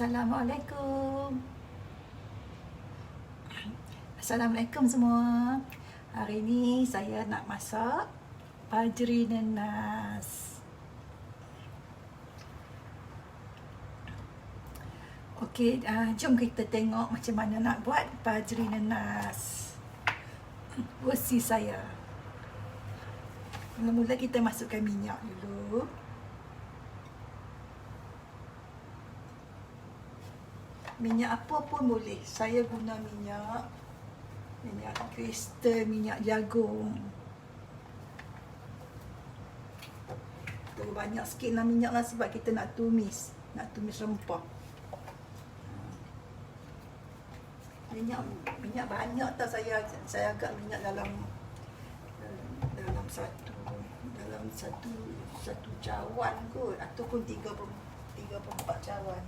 Assalamualaikum. Assalamualaikum semua. Hari ni saya nak masak pajri nanas. Okey, jom kita tengok macam mana nak buat pajri nanas. Versi saya. Mula-mula kita masukkan minyak dulu. Minyak apa pun boleh. Saya guna minyak kristal, minyak jagung. Terlalu banyak sikit lah minyak lah sebab kita nak tumis rempah. Minyak banyak tau saya agak minyak dalam satu cawan kot, ataupun 3/4 cawan.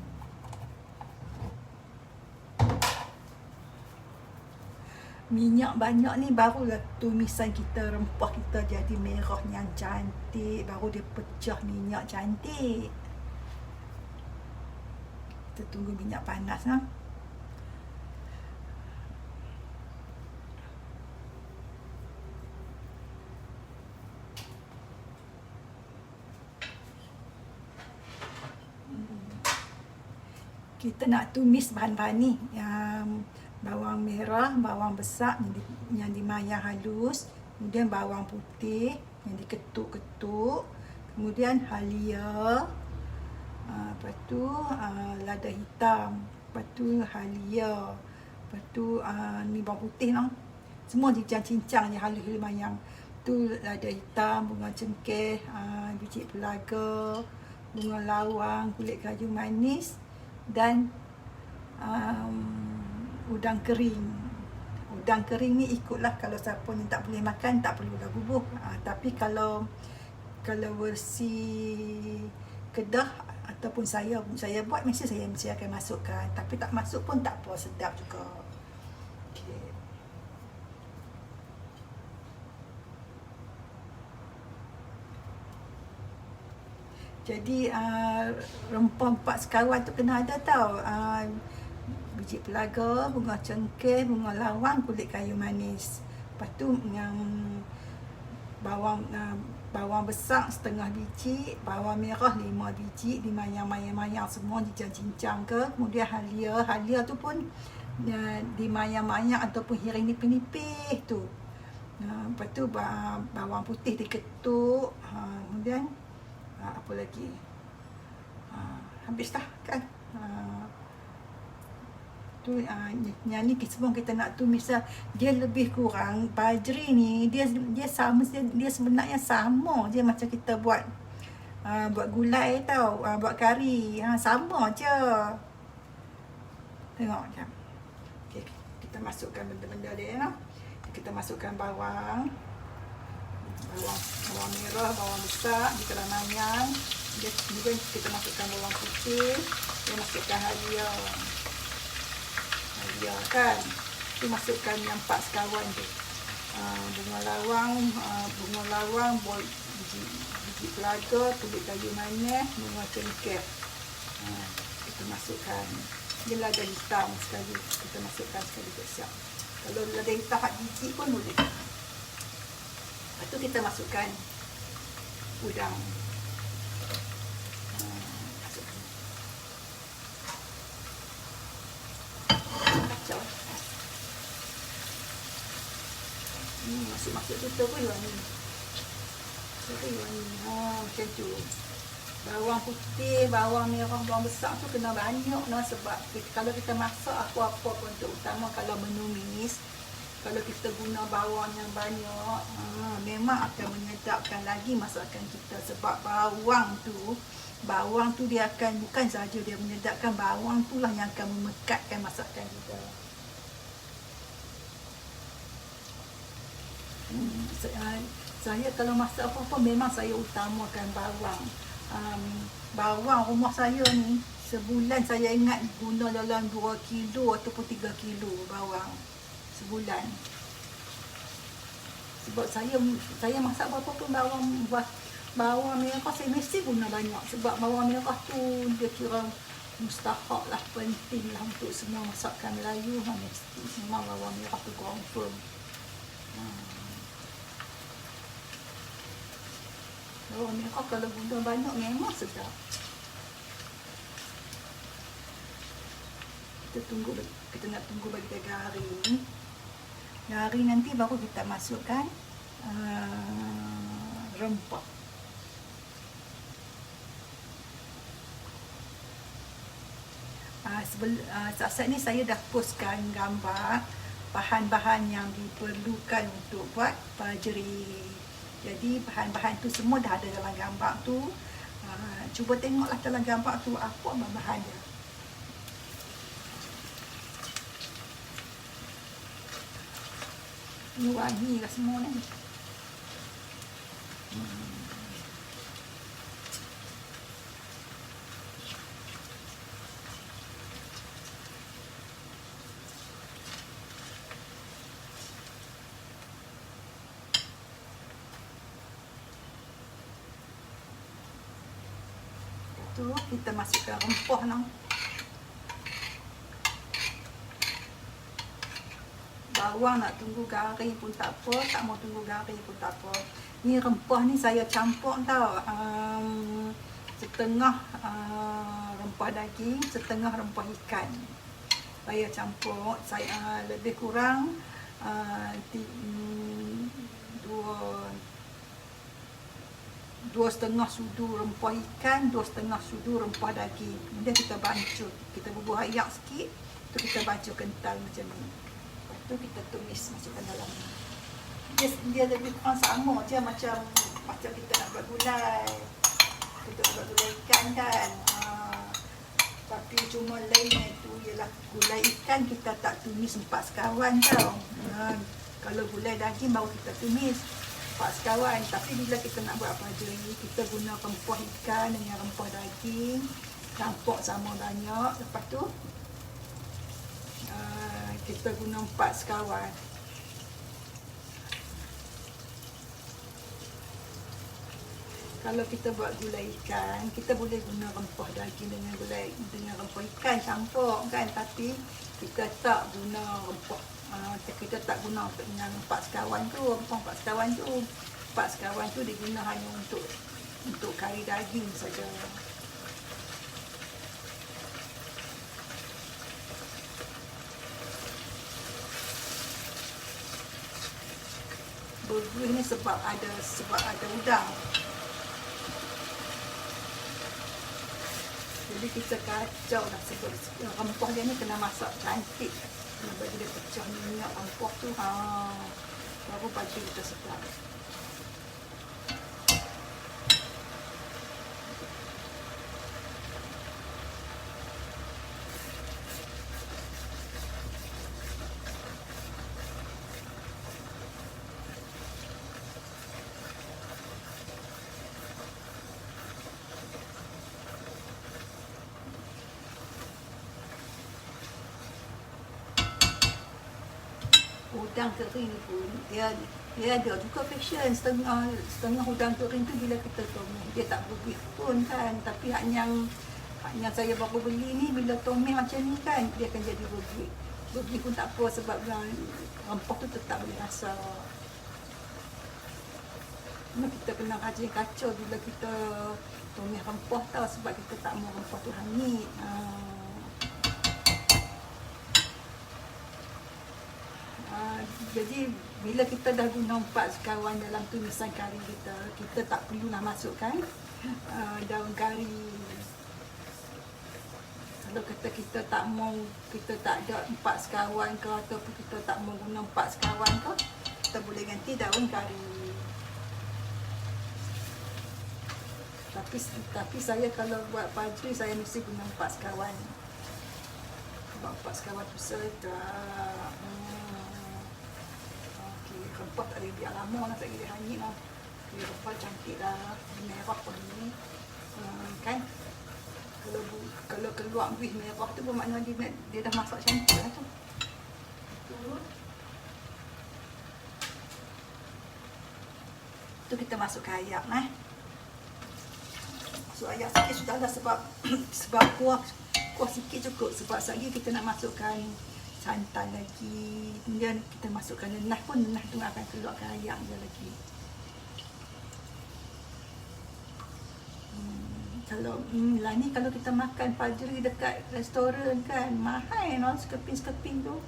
Minyak banyak ni barulah tumisan kita, rempah kita jadi merah yang cantik. Baru dia pecah minyak cantik. Kita tunggu minyak panas lah. Kita nak tumis bahan-bahan ni. Bawang merah, bawang besar yang dimayang halus, kemudian bawang putih yang diketuk-ketuk, kemudian halia, lepas tu lada hitam, lepas tu halia, lepas tu ni bawang putih lah. Semua cincang-cincang yang halus dimayang. Tu lada hitam, bunga cengkeh, biji pelaga, bunga lawang, kulit kayu manis dan udang kering. Udang kering ni ikutlah, kalau siapa yang tak boleh makan tak perlulah bubuh. Tapi kalau versi Kedah ataupun saya buat, mesti saya akan masukkan. Tapi tak masuk pun tak apa, sedap juga. Okay. Jadi rempah-rempah sekawan tu kena ada tau. Biji pelaga, bunga cengkeh, bunga lawang, kulit kayu manis. Lepas tu yang bawang besar setengah biji, bawang merah 5 biji, dimayang-mayang semua cincang-cincang ke. Kemudian halia tu pun dimayang-mayang ataupun hiring nipis-nipis tu. Lepas tu bawang putih diketuk. Kemudian apa lagi? Habis dah kan? Tu yang ni semua kita nak tumis lah. Dia lebih kurang pajri ni dia sebenarnya sama je macam kita buat gulai tau, buat kari. Sama je. Tengok macam. Okey, kita masukkan benda-benda dia lah. Kita masukkan bawang merah, bawang besar di dalam mayang. Kemudian kita masukkan bawang putih, kita masukkan halia kan. Kita masukkan yang 4 sekawan tu. Bunga lawang, biji pelaga, kulit kayu manis, bunga cengkeh. Kita masukkan. Dia lada hitam sekali. Kita masukkan sekali siap. Kalau lada hitam hak biji pun boleh. Lepas tu kita masukkan udang. Masuk tu terus wangi. Macam tu. Bawang putih, bawang merah, bawang besar tu kena banyak lah, sebab kalau kita masak apa-apa pun, terutama kalau menumis, kalau kita guna bawang yang banyak, memang akan menyedapkan lagi masakan kita. Sebab bawang tu dia akan, bukan saja dia menyedapkan, bawang tu lah yang akan memekatkan masakan kita. Saya kalau masak apa-apa memang saya utamakan bawang. Bawang rumah saya ni sebulan saya ingat guna dalam 2 kilo ataupun 3 kilo bawang sebulan. Sebab saya masak apa-apa pun bawang merah saya mesti guna banyak. Sebab bawang merah tu dia kira mustahak lah, penting lah untuk semua masakan Melayu. Mesti semua bawang merah tu confirm. Bawang merah kalau guna banyak memang sedap. Kita nak tunggu bagi dia garing. Garing nanti baru kita masukkan rempah. Saat ni saya dah postkan gambar bahan-bahan yang diperlukan untuk buat fajri. Jadi bahan-bahan tu semua dah ada dalam gambar tu. Cuba tengoklah dalam gambar tu apa bahan dia. Ini wangi lah semua ni. Tu kita masukkan rempah lah. Bawang nak tunggu garing pun tak apa, tak mau tunggu garing pun tak apa. Ni rempah ni saya campur tau. Setengah rempah daging, setengah rempah ikan. Saya campur, saya lebih kurang dua setengah sudu rempah ikan, 2,5 sudu rempah daging. Kemudian kita bancuh, kita bubuh ayak sikit, tu kita bancuh kental macam ni. Lepas tu kita tumis masukkan dalam ni. Dia lebih kurang sama je macam kita nak buat gulai. Kita nak buat gulai ikan kan. Tapi cuma lainnya tu ialah gulai ikan kita tak tumis 4 sekawan tau. Kalau gulai daging baru kita tumis 4 sekawan. Tapi bila kita nak buat fajri, kita guna rempah ikan dengan rempah daging, campur sama banyak. Lepas tu kita guna 4 sekawan. Kalau kita buat gulai ikan, kita boleh guna rempah daging dengan rempah ikan campur kan. Tapi kita tak guna rempah, kita tak guna dengan 4 sekawan tu. Rempah 4 sekawan tu, 4 sekawan tu diguna hanya untuk kari daging saja. Bergurih ni sebab ada udang. Jadi kita kacau dah sebab rempah dia ni kena masak cantik. Kena bagi dia pecah minyak rempah tu. Baru baju kita sedap. Udang kering pun dia ada juga fashion. Setengah udang kering tu bila kita tumis dia tak bergurih pun kan. Tapi hanya saya baru beli ni, bila tumis macam ni kan dia akan jadi bergurih. Bergurih pun tak apa sebab rempah tu tetap boleh rasa. Cuma kita kena rajin kacau bila kita tumis rempah tau, sebab kita tak mau rempah tu hanyut. Jadi bila kita dah guna 4 sekawan dalam tumisan kari kita tak perlulah masukkan daun kari. Kalau kata kita tak mau, kita tak ada 4 sekawan ke, ataupun kita tak mau guna 4 sekawan ke, kita boleh ganti daun kari. Tapi saya kalau buat fajri saya mesti guna 4 sekawan. Sebab 4 sekawan tu sedap. Rempah tak boleh biar lama lah, tak boleh hanyut lah. Rempah cantik lah, merah pun ni kan. Kalau keluar buih merah tu bermakna dia dah masak cantik lah tu. Tu kita masukkan ayak Masuk ayak sikit sudah lah sebab kuah kuah sikit cukup sebab lagi kita nak masukkan santan lagi. Kemudian kita masukkan nenah pun, nenah tu akan keluarkan air dia lagi. Kalau lah ni kalau kita makan fajri dekat restoran kan mahal no, sekeping tu.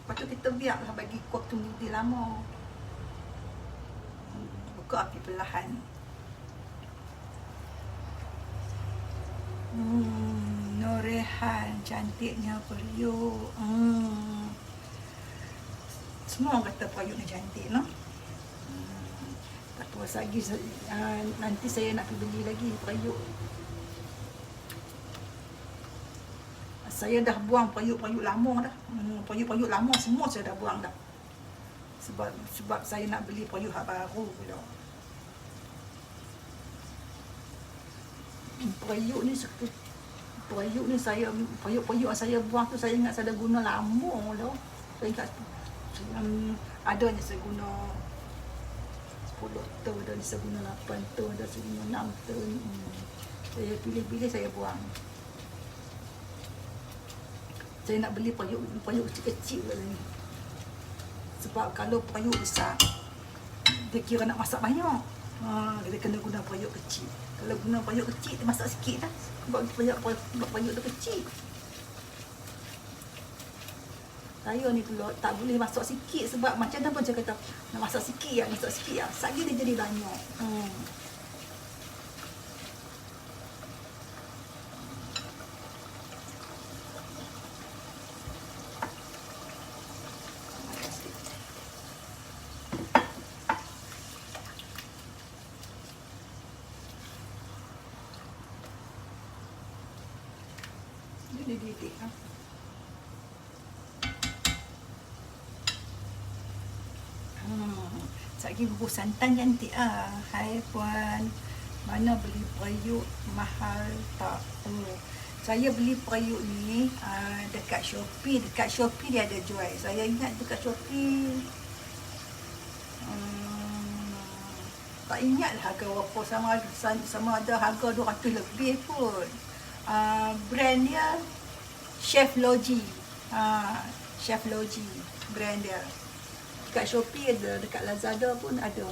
Lepas tu kita biarlah bagi kuah tu mendidih lama. Buka api perlahan. Norehan cantiknya periuk. Semua orang kata periuk ni cantik no. Tak puas lagi, nanti saya nak pergi beli lagi periuk. Saya dah buang periuk-periuk lama dah. Periuk-periuk lama semua saya dah buang dah. Sebab saya nak beli periuk hak baru pula. Periuk ni saya periuk saya buang tu saya ingat saya dah guna lama dah. Saya ingat adanya saya guna 10 tahun dah, saya guna 8 tahun dah, saya guna 6 tahun. Saya pilih-pilih saya buang. Saya nak beli periuk kecil-kecil ni. Sebab kalau periuk besar, dia kira nak masak banyak. Dia kena guna periuk kecil. Kalau guna periuk kecil, dia masak sikit lah. Sebab periuk tu kecil. Saya ni pula tak boleh masak sikit sebab macam mana pun saya kata nak masak sikit ya. Sekali dia jadi banyak. Dia didik lah. Sekali bubur santan cantik ah. Hai puan, mana beli periuk mahal tak? Saya beli periuk ni dekat Shopee. Dekat Shopee dia ada jual. Saya ingat dekat Shopee tak ingat harga berapa, sama ada harga 200 lebih pun. Brand dia Chef Logi. Chef Logi brand dia. Dekat Shopee ada, dekat Lazada pun ada.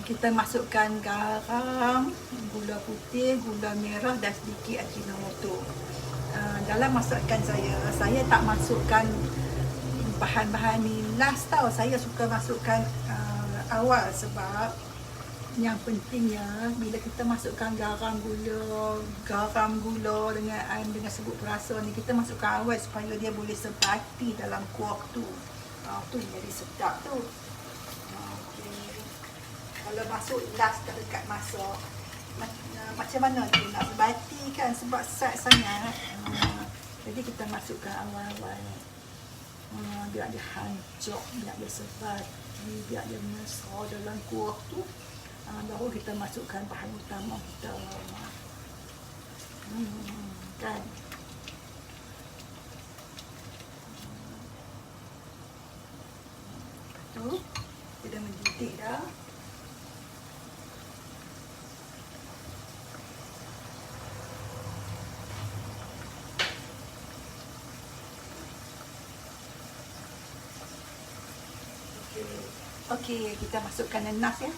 Kita masukkan garam, gula putih, gula merah dan sedikit Ajinomoto. Dalam masakan saya tak masukkan bahan-bahan ni last tau. Saya suka masukkan awal sebab yang pentingnya bila kita masukkan garam gula dengan sebut perasa ni, kita masukkan awal supaya dia boleh sebati dalam kuah tu. Tu jadi sedap tu. Kalau masuk last dekat masak, macam mana tu nak sebati kan, sebab sat sangat. Jadi kita masukkan awal-awal, biar dia hancur, biar dia sebati, biar dia mesra dalam kuah tu. Baru kita masukkan bahan utama kita. Kan? Tu, dia dah mendidih dah. Okey, kita masukkan nenas ya.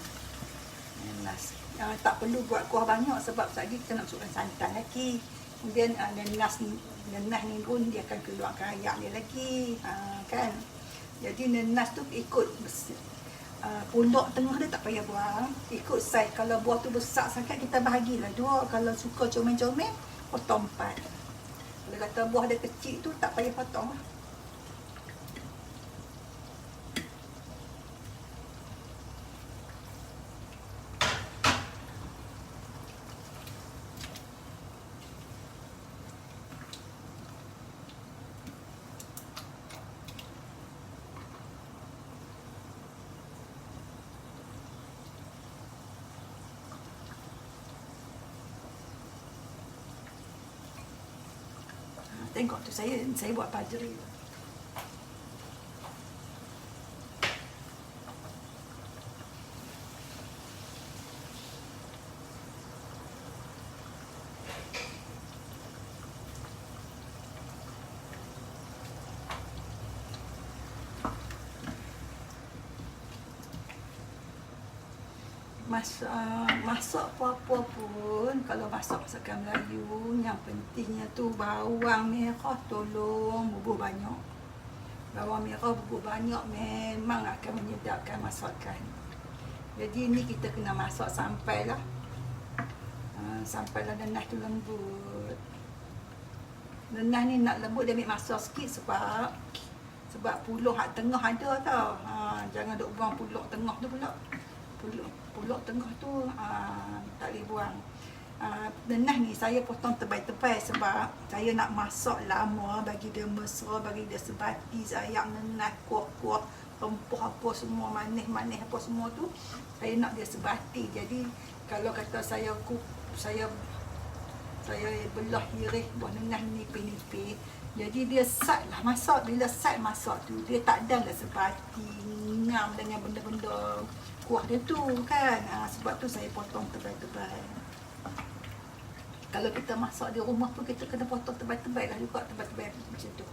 Nenas. Tak perlu buat kuah banyak sebab lagi kita nak masukkan santan lagi. Kemudian nenas ni pun dia akan keluarkan air dia lagi. Kan? Jadi nenas tu ikut pondok tengah dia tak payah buang. Ikut saiz. Kalau buah tu besar sangat kita bahagilah 2. Kalau suka comel-comel, potong 4. Kalau kata buah dia kecil tu tak payah potong lah. Tengok tu saya buat pajri. Masak apa-apa pun, kalau masak masakan Melayu, yang pentingnya tu bawang merah tolong bubuh banyak. Bawang merah bubuh banyak memang akan menyedapkan masakan. Jadi ni kita kena masak sampailah nenah tu lembut. Nenah ni nak lembut dia ambil masa sikit sebab puluh hak tengah ada tau. Jangan duk buang puluh tengah tu pula. Puluk tengah tu tak boleh buang. Nenah ni saya potong tebal-tebal sebab saya nak masak lama, bagi dia mesra, bagi dia sebati. Sayang nenah, kuah-kuah, rempah apa semua, manis-manis apa semua tu, saya nak dia sebati. Jadi kalau kata saya belah iris buah nenah nipis-nipis, jadi dia sat lah masak. Bila sat masak tu, dia tak ada lah sebati, ngam dengan benda-benda kuah dia tu kan. Sebab tu saya potong tebal-tebal. Kalau kita masak di rumah pun kita kena potong tebal-tebal lah juga, tebal-tebal macam tu.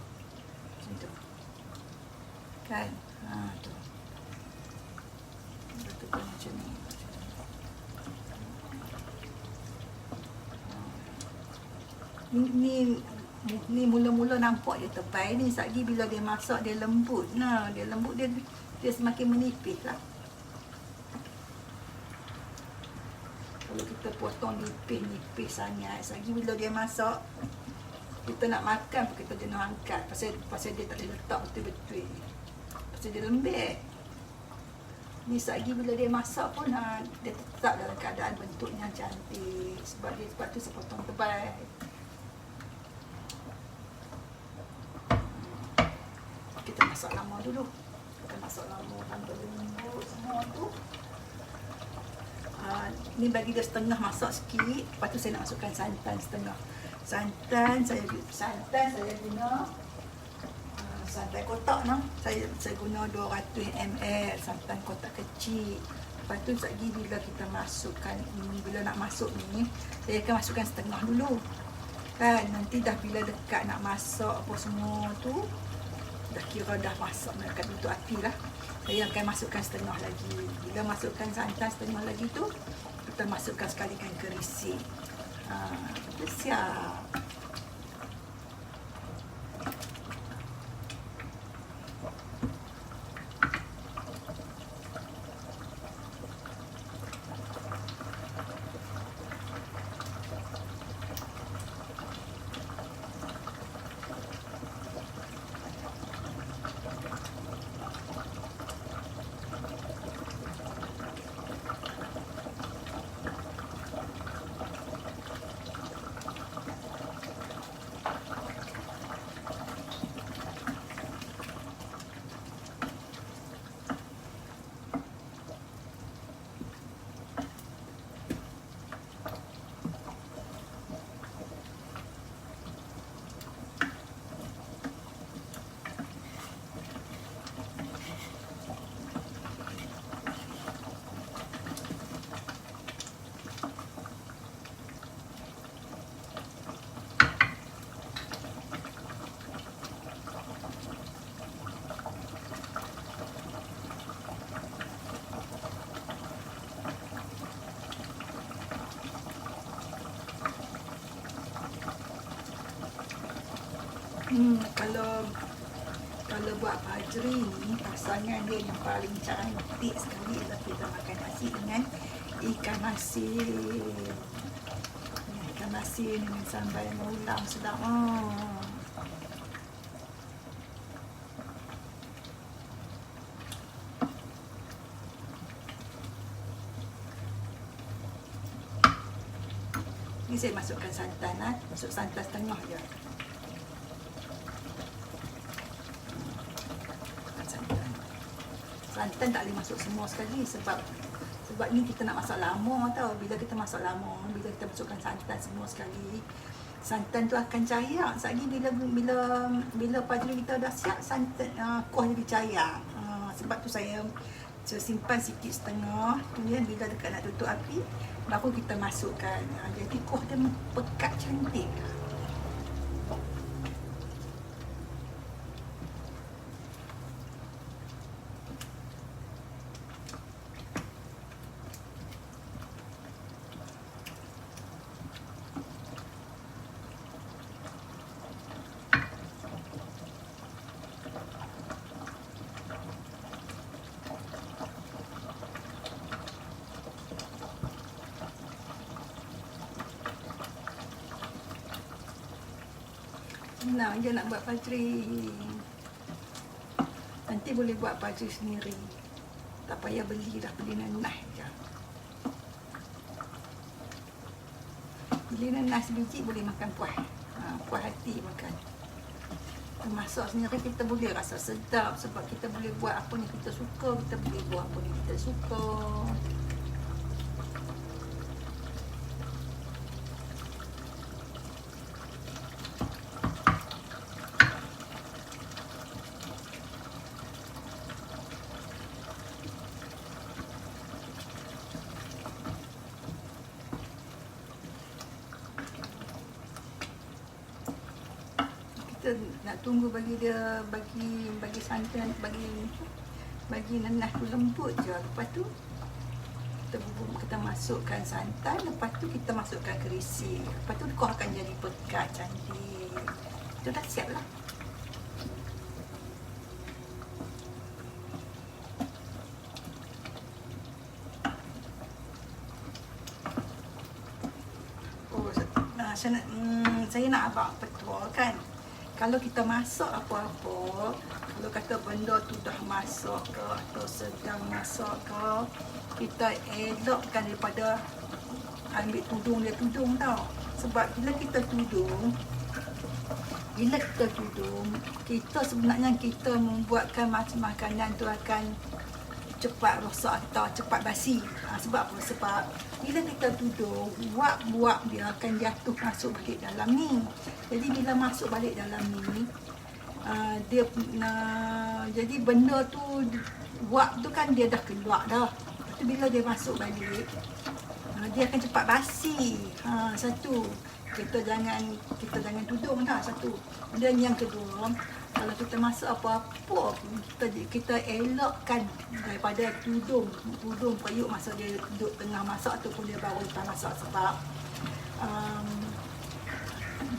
Kan? Tu. Tebal macam ni. Ni mula-mula nampak dia tebal ni, sekejap bila dia masak dia lembut. Dia lembut, dia semakin menipis lah. Kalau kita potong nipis sangat, sekejap bila dia masak, kita nak makan pun kita jenuh angkat. Pasal dia tak boleh letak betul-betul. Pasal dia lembek. Ni sekejap bila dia masak pun dia tetap dalam keadaan bentuknya cantik. Sebab tu saya potong tebal. Kita masak lama dulu. Tanpa lembut semua tu. Ni bagi dia setengah masak sikit. Lepas tu saya nak masukkan santan setengah. Santan saya guna santan kotak nah. Saya guna 200 ml santan kotak kecil. Lepas tu sekejap bila kita masukkan, bila nak masuk ni, saya akan masukkan setengah dulu. Kan nanti dah bila dekat nak masak apa semua tu, dah kira dah masak dekat bentuk api lah, saya akan masukkan setengah lagi. Bila masukkan santan setengah lagi tu, kita masukkan sekalikan kerisik. Kita siap. Kalau buat pajri ni, pasangan dia yang paling cantik sekali adalah kita makan nasi dengan ikan masin. Ikan masin dengan sambal ulam sedap. Ni saya masukkan santan, masuk santan setengah je. Santan tak boleh masuk semua sekali sebab ni kita nak masak lama tau. Bila kita masak lama, bila kita masukkan santan semua sekali, santan tu akan cair. Sekali bila padu kita dah siap, santan kuah jadi cair. Sebab tu saya simpan sikit setengah. Kemudian bila dekat nak tutup api, baru kita masukkan. Jadi kuah dia pekat cantik. Senang je nak buat pastry. Nanti boleh buat pastry sendiri. Tak payah beli dah, beli nanas je. Beli nanas biji boleh makan puas. Puas hati makan. Masak sendiri kita boleh rasa sedap sebab kita boleh buat apa ni kita suka, kita boleh buat apa ni kita suka. Nak tunggu bagi dia bagi santan, bagi nanas tu lembut je. Lepas tu kita masukkan santan, lepas tu kita masukkan kerisi. Lepas tu kuah akan jadi pekat cantik. Itu dah siap lah. Saya nak abang petua kan. Kalau kita masak apa-apa, kalau kata benda tu dah masak ke atau sedang masak ke, kita elokkan daripada ambil tudung tau. Sebab bila kita tudung, kita sebenarnya kita membuatkan macam makanan tu akan cepat rosak atau cepat basi. Sebab apa? Sebab bila kita tudung, wap dia akan jatuh masuk balik dalam ni. Jadi bila masuk balik dalam ni, jadi benda tu, wap tu kan dia dah keluar dah. Lepas tu bila dia masuk balik, dia akan cepat basi. Satu, kita jangan tudung dah, satu. Dan yang kedua, kalau kita masak apa-apa, kita elokkan daripada tudung periuk masa dia duduk tengah masak ataupun dia baru lepas masak. Sebab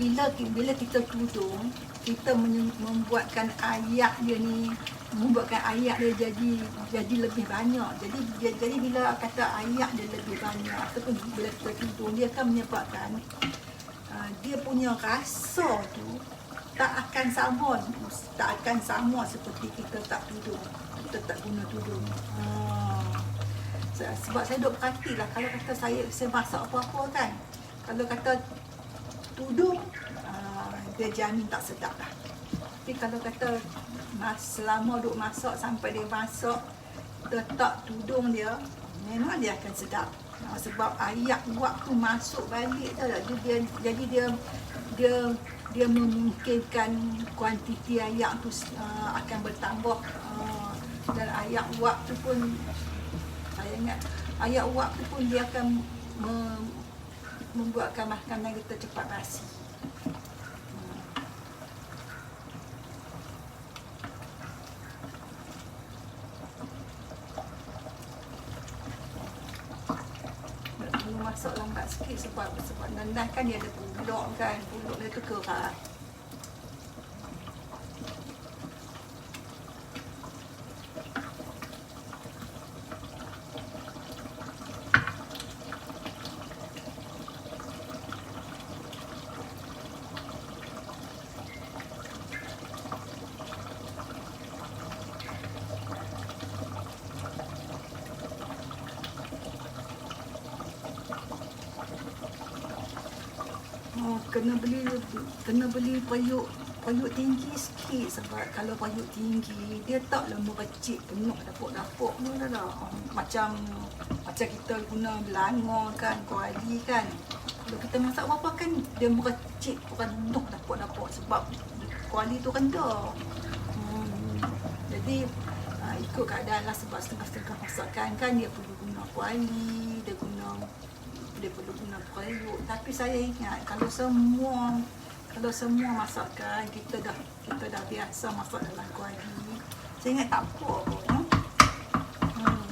bila kita tudung, kita membuatkan ayak dia ni, jadi lebih banyak. Jadi bila kata ayak dia lebih banyak ataupun bila kita tudung, dia akan menyebabkan dia punya rasa tu tak akan sama seperti kita tak tudung, kita tak guna tudung. Sebab saya duk perhatilah, kalau kata saya masak apa-apa kan, kalau kata tudung, dia jamin tak sedap lah. Tapi kalau kata selama duk masak sampai dia masak tetap tudung dia, memang dia akan sedap. Sebab ayak wap tu masuk balik dah. Jadi dia memungkinkan kuantiti ayak tu akan bertambah. Dan ayak wap tu pun, saya ingat ayak wap tu pun dia akan membuatkan makanan kita cepat basi. Masak lambat sikit sebab nanas kan dia ada puluk kan, puluk dia tu keras. Kena beli periuk tinggi sikit. Sebab kalau periuk tinggi, dia taklah merecik penuh dapur-dapur ni dah. Macam kita guna belanga kan, kuali kan. Kalau kita masak apa kan dia merecik, rendah dapat sebab kuali tu rendah. Jadi ikut keadaan lah, sebab setengah-setengah masakan kan dia perlu guna kuali, dia perlu guna periuk. Tapi saya ingat kalau semua masakan kita dah biasa masak dalam kuali, saya ingat tak apa pun.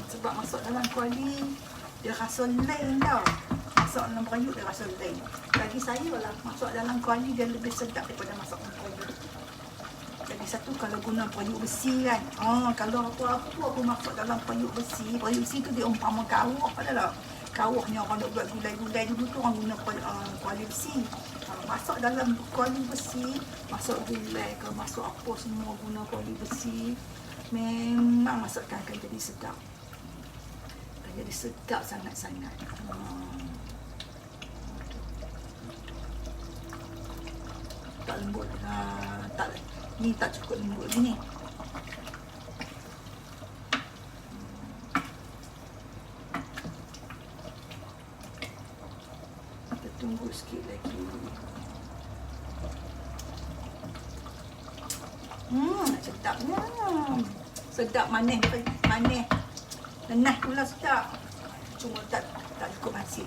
Sebab masak dalam kuali dia rasa lain tau. Masak dalam periuk dia rasa lain. Bagi saya lah, masak dalam kuali dia lebih sedap daripada masak dalam periuk. Jadi satu, kalau guna periuk besi kan, kalau apa-apa pun masak dalam periuk besi tu dia umpama kawah adalah. Kawahnya orang nak buat gulai-gulai dulu tu orang guna kuali besi. Masak dalam kuali besi, masak gulai ke masak apa semua guna kuali besi, memang masakan akan jadi sedap. Jadi sedap sangat-sangat. Tak lembut. Ni tak cukup lembut ni. Kita tunggu sikit lagi. Sedapnya. Sedap, manis. Nenah pula sedap. Cuma tak cukup masin.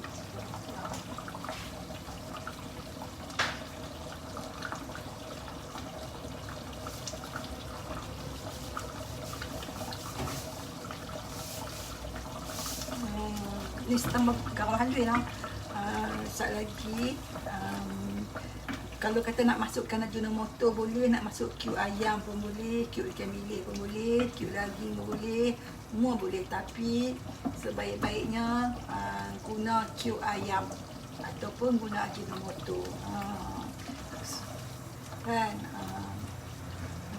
Ni tambah garam halus lah. Sat lagi, kalau kata nak masukkan Ajinomoto boleh, nak masuk cube ayam pun boleh, cube ikan bilis pun boleh, cube daging pun boleh, semua boleh. Tapi sebaik-baiknya guna cube ayam ataupun guna Ajinomoto. Kan?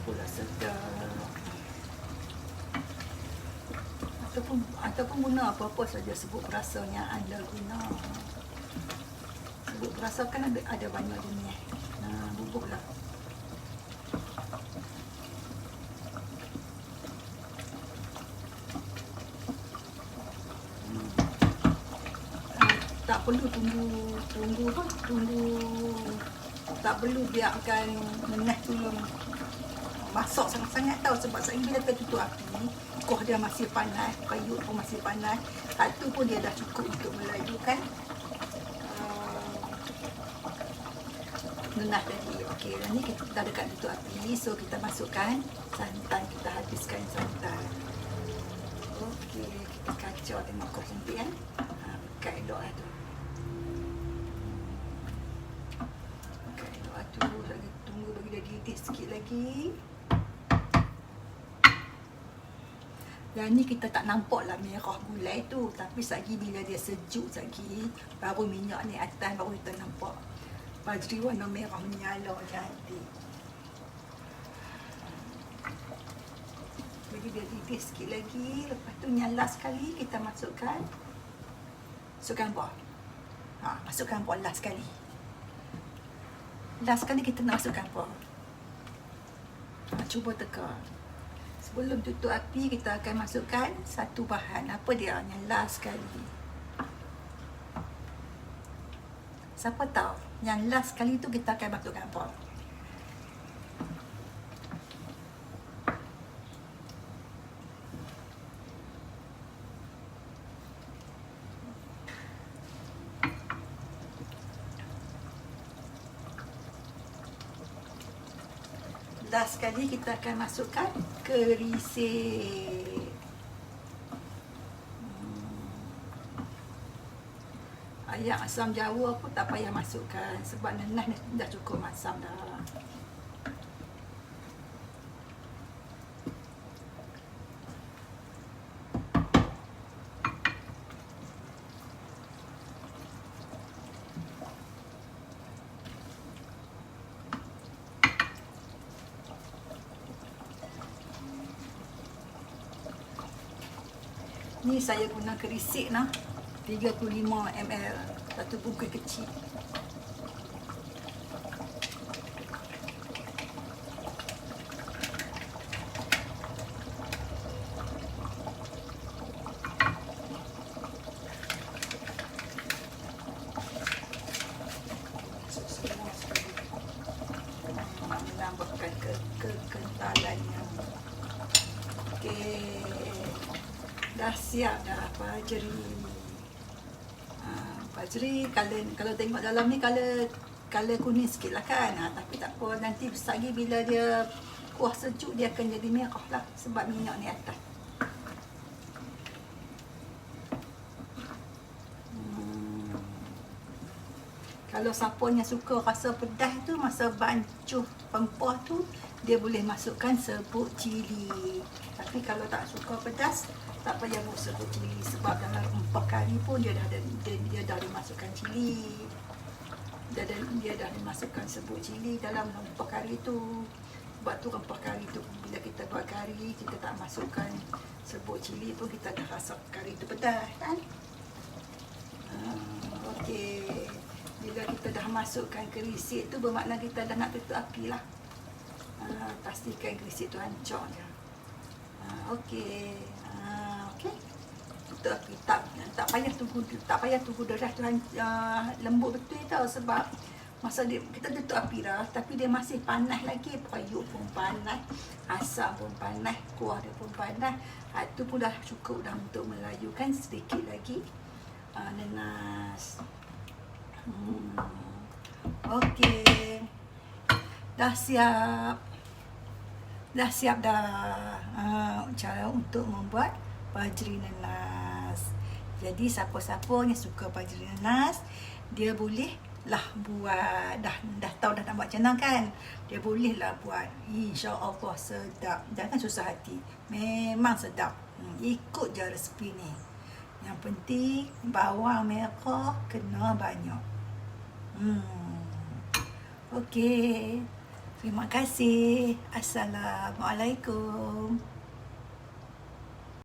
Pula sedap. Ataupun guna apa-apa saja sebut perasa yang anda guna. Sebut perasa kan ada banyak jenis. Bubuklah. Tak perlu tunggu, tak perlu biarkan meneh tu masak sangat-sangat tau. Sebab saya bila kita tutup api, kuah dia masih panas, periuk pun masih panas, satu pun dia dah cukup untuk melajukan nenah tadi. Okey, dan ni kita dah dekat tutup api, so kita masukkan santan, kita habiskan santan. Okey, kita kacau tengok kuah cantik kan. Dekat elok lah tu. Dekat elok lah tu, lagi tunggu bagi dia didih sikit lagi. Dan ni kita tak nampak lah merah gulai tu, tapi lagi bila dia sejuk lagi, baru minyak ni atas, baru kita nampak bajri warna merah menyala cantik. Bagi dia didih sikit lagi. Lepas tu nyala sekali, kita masukkan apa? Masukkan apa last sekali. Last sekali kita nak masukkan apa? Cuba teka. Sebelum tutup api, kita akan masukkan satu bahan. Apa dia? Yang last sekali. Siapa tahu? Yang last sekali tu kita akan masukkan apa? Last sekali kita akan masukkan kerisik. Ayam asam Jawa pun tak payah masukkan sebab nenah dah cukup masam dah. Ni saya guna kerisik nah, 35 ml, satu bungkus kecil. Dah siap dah Fajri. Fajri kalau tengok dalam ni color kuning sikit lah kan. Tapi tak apa, nanti lagi bila dia kuah sejuk dia akan jadi merah lah sebab minyak ni atas. Kalau siapa yang suka rasa pedas tu, masa bancuh rempah tu, dia boleh masukkan serbuk cili. Tapi kalau tak suka pedas, tak payah buat serbuk cili sebab dalam rempah kari pun dia dah dimasukkan cili. Dia dah dimasukkan serbuk cili dalam rempah kari tu. Sebab tu rempah kari tu bila kita buat kari, kita tak masukkan serbuk cili pun kita dah rasa kari tu pedas kan. Okey. Bila kita dah masukkan kerisik tu, bermakna kita dah nak tutup api lah. Pastikan kerisik tu hancur je. Okey. Okey. Tutup api. Tak payah tunggu deras tu lembut betul tau, sebab masa kita tutup api dah, tapi dia masih panas lagi. Periuk pun panas, asam pun panas, kuah dia pun panas. Itu pun dah cukup dah untuk melayukan sedikit lagi nanas. Okey. Dah siap dah cara untuk membuat fajri nanas. Jadi siapa-siapa yang suka fajri nanas, dia boleh lah buat. Dah tahu dah nak buat macam mana kan. Dia boleh lah buat. InsyaAllah sedap. Jangan susah hati, memang sedap. Ikut je resepi ni. Yang penting bawang merah kena banyak. Okey. Terima kasih. Assalamualaikum.